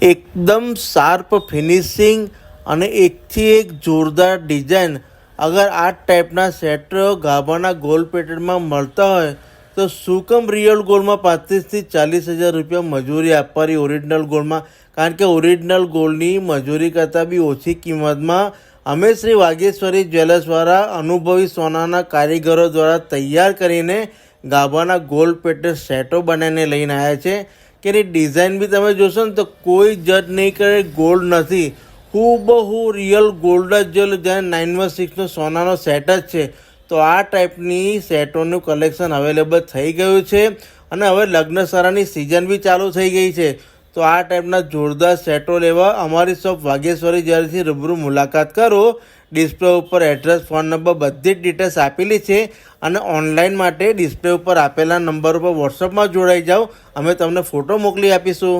એકદમ sharp finishing અને એકથી એક જોરદાર ડિઝાઇન. અગર આ ટાઈપના સેટ ગાભાના ગોલ્ડ પેટેડમાં મળતા હોય તો શું કેમ રિયલ ગોલ્ડમાં 35,000 થી 40,000 રૂપિયા મજૂરી આપવાની ઓરિજિનલ ગોલ્ડમાં? કારણ કે ઓરિજિનલ ગોલ્ડની મજૂરી કરતાં બી ઓછી કિંમતમાં અમે શ્રી વાઘેશ્વરી જ્વેલર્સવાળા અનુભવી સોનાના કારીગરો દ્વારા તૈયાર કરીને ગાભાના ગોલ્ડ પેટેડ સેટો બનાવીને લઈને આવ્યા છે. કે એની ડિઝાઇન બી તમે જોશો ને તો કોઈ જજ નહીં કરે, ગોલ્ડ નથી, હૂબહુ રિયલ ગોલ્ડ જ જ્યાં 916નો સોનાનો સેટ જ છે. તો આ ટાઈપની સેટોનું કલેક્શન અવેલેબલ થઈ ગયું છે અને હવે લગ્નસરાની સિઝન બી ચાલુ થઈ ગઈ છે. તો આ ટાઈપના જોરદાર સેટો લેવા અમારી શોપ વાઘેશ્વરી જ્વેલર્સથી રૂબરૂ મુલાકાત કરો. ડિસ્પ્લે ઉપર એડ્રેસ, ફોન નંબર બધી જ ડિટેલ્સ આપેલી છે અને ઓનલાઈન માટે ડિસ્પ્લે ઉપર આપેલા નંબર ઉપર વોટ્સઅપમાં જોડાઈ જાઓ, અમે તમને ફોટો મોકલી આપીશું.